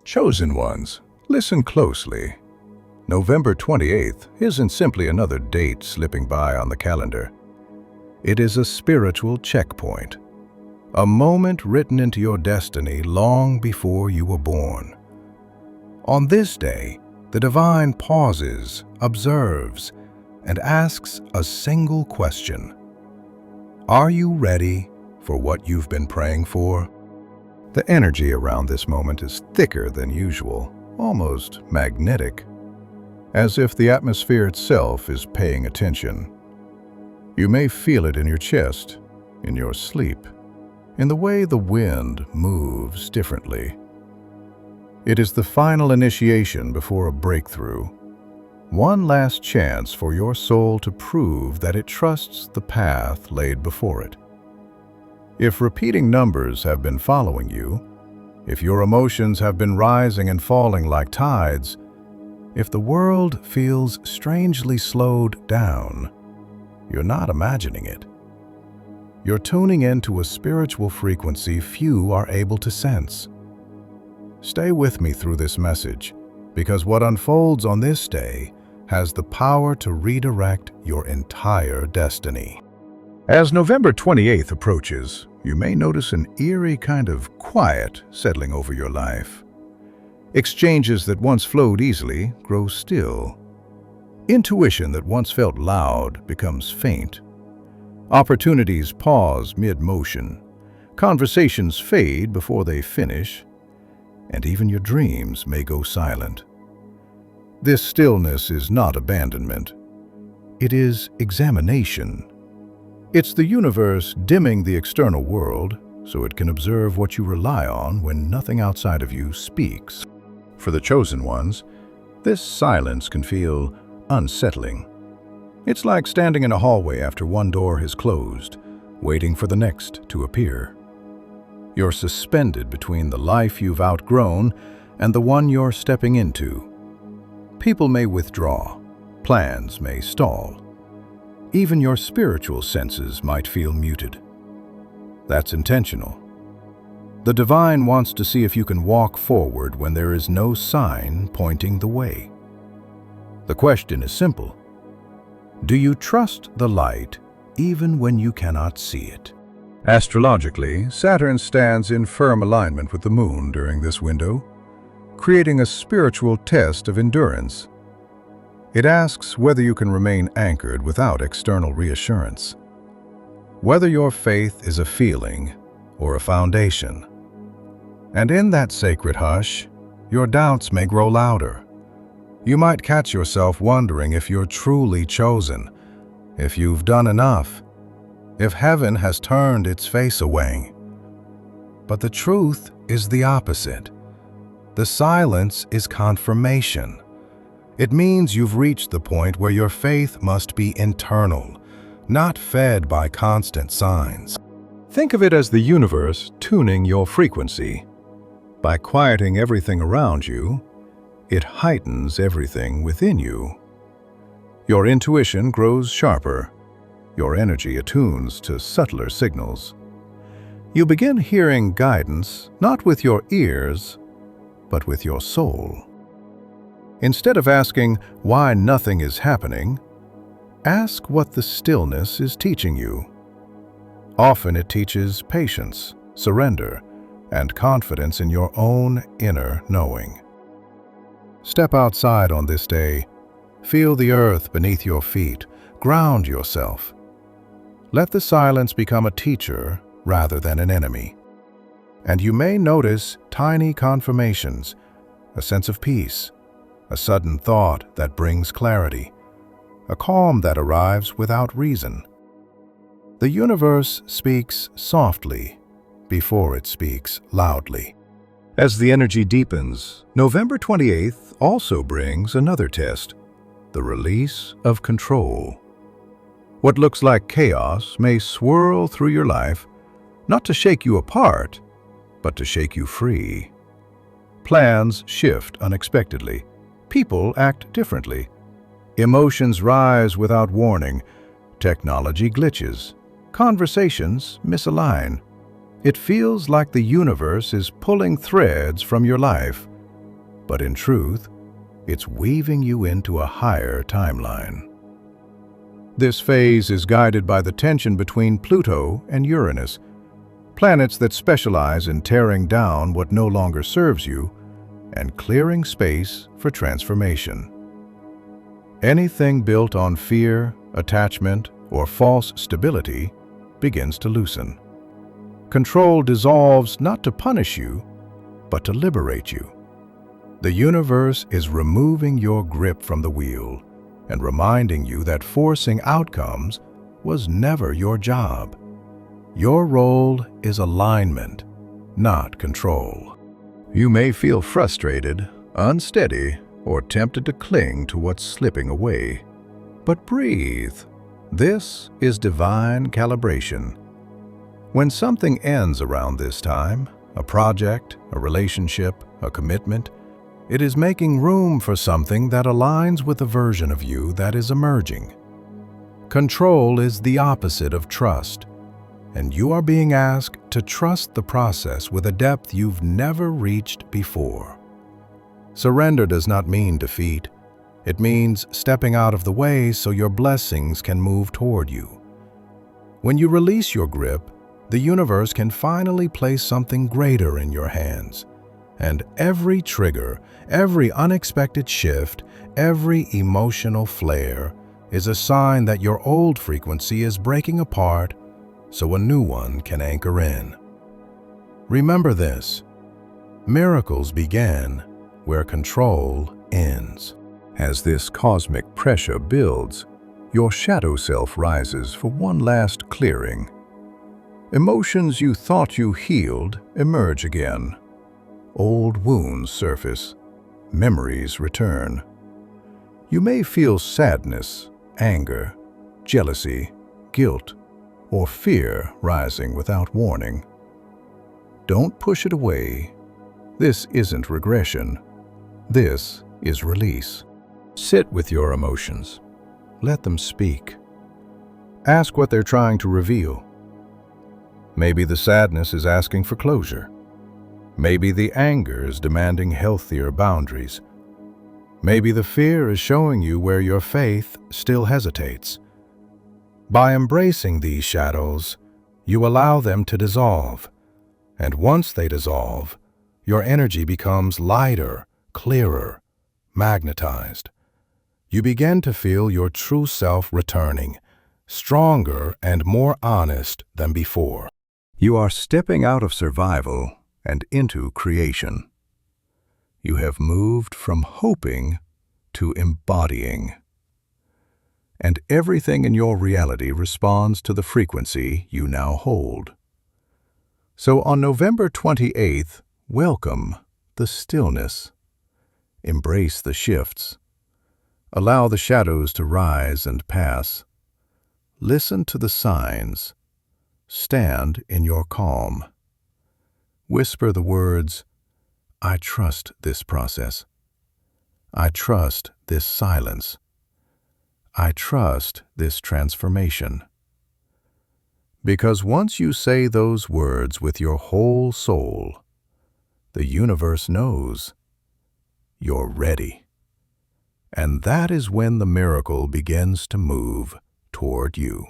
Chosen ones, listen closely. November 28th isn't simply another date slipping by on the calendar. It is a spiritual checkpoint, a moment written into your destiny long before you were born. On this day, the divine pauses, observes, and asks a single question. Are you ready for what you've been praying for? The energy around this moment is thicker than usual, almost magnetic, as if the atmosphere itself is paying attention. You may feel it in your chest, in your sleep, in the way the wind moves differently. It is the final initiation before a breakthrough, one last chance for your soul to prove that it trusts the path laid before it. If repeating numbers have been following you, if your emotions have been rising and falling like tides, if the world feels strangely slowed down, you're not imagining it. You're tuning into a spiritual frequency few are able to sense. Stay with me through this message, because what unfolds on this day has the power to redirect your entire destiny. As November 28th approaches, you may notice an eerie kind of quiet settling over your life. Exchanges that once flowed easily grow still. Intuition that once felt loud becomes faint. Opportunities pause mid-motion. Conversations fade before they finish. And even your dreams may go silent. This stillness is not abandonment. It is examination. It's the universe dimming the external world so it can observe what you rely on when nothing outside of you speaks. For the chosen ones, this silence can feel unsettling. It's like standing in a hallway after one door has closed, waiting for the next to appear. You're suspended between the life you've outgrown and the one you're stepping into. People may withdraw, plans may stall. Even your spiritual senses might feel muted. That's intentional. The divine wants to see if you can walk forward when there is no sign pointing the way. The question is simple. Do you trust the light even when you cannot see it? Astrologically, Saturn stands in firm alignment with the moon during this window, creating a spiritual test of endurance. It asks whether you can remain anchored without external reassurance, whether your faith is a feeling or a foundation. And in that sacred hush, your doubts may grow louder. You might catch yourself wondering if you're truly chosen, if you've done enough, if heaven has turned its face away. But the truth is the opposite. The silence is confirmation. It means you've reached the point where your faith must be internal, not fed by constant signs. Think of it as the universe tuning your frequency. By quieting everything around you, it heightens everything within you. Your intuition grows sharper. Your energy attunes to subtler signals. You begin hearing guidance not with your ears, but with your soul. Instead of asking why nothing is happening, ask what the stillness is teaching you. Often it teaches patience, surrender, and confidence in your own inner knowing. Step outside on this day. Feel the earth beneath your feet. Ground yourself. Let the silence become a teacher rather than an enemy. And you may notice tiny confirmations, a sense of peace, a sudden thought that brings clarity, a calm that arrives without reason. The universe speaks softly before it speaks loudly. As the energy deepens, November 28th also brings another test, the release of control. What looks like chaos may swirl through your life, not to shake you apart, but to shake you free. Plans shift unexpectedly. People act differently. Emotions rise without warning. Technology glitches. Conversations misalign. It feels like the universe is pulling threads from your life, but in truth, it's weaving you into a higher timeline. This phase is guided by the tension between Pluto and Uranus, planets that specialize in tearing down what no longer serves you and clearing space for transformation. Anything built on fear, attachment, or false stability begins to loosen. Control dissolves not to punish you, but to liberate you. The universe is removing your grip from the wheel and reminding you that forcing outcomes was never your job. Your role is alignment, not control. You may feel frustrated, unsteady, or tempted to cling to what's slipping away. But breathe. This is divine calibration. When something ends around this time, a project, a relationship, a commitment, it is making room for something that aligns with the version of you that is emerging. Control is the opposite of trust, and you are being asked to trust the process with a depth you've never reached before. Surrender does not mean defeat. It means stepping out of the way so your blessings can move toward you. When you release your grip, the universe can finally place something greater in your hands. And every trigger, every unexpected shift, every emotional flare is a sign that your old frequency is breaking apart so a new one can anchor in. Remember this: miracles began where control ends. As this cosmic pressure builds, your shadow self rises for one last clearing. Emotions you thought you healed emerge again. Old wounds surface, memories return. You may feel sadness, anger, jealousy, guilt, or fear rising without warning. Don't push it away. This isn't regression. This is release. Sit with your emotions. Let them speak. Ask what they're trying to reveal. Maybe the sadness is asking for closure. Maybe the anger is demanding healthier boundaries. Maybe the fear is showing you where your faith still hesitates. By embracing these shadows, you allow them to dissolve. And once they dissolve, your energy becomes lighter, clearer, magnetized. You begin to feel your true self returning, stronger and more honest than before. You are stepping out of survival and into creation. You have moved from hoping to embodying. And everything in your reality responds to the frequency you now hold. So on November 28th, welcome the stillness. Embrace the shifts. Allow the shadows to rise and pass. Listen to the signs. Stand in your calm. Whisper the words, "I trust this process. I trust this silence. I trust this transformation." Because once you say those words with your whole soul, the universe knows you're ready. And that is when the miracle begins to move toward you.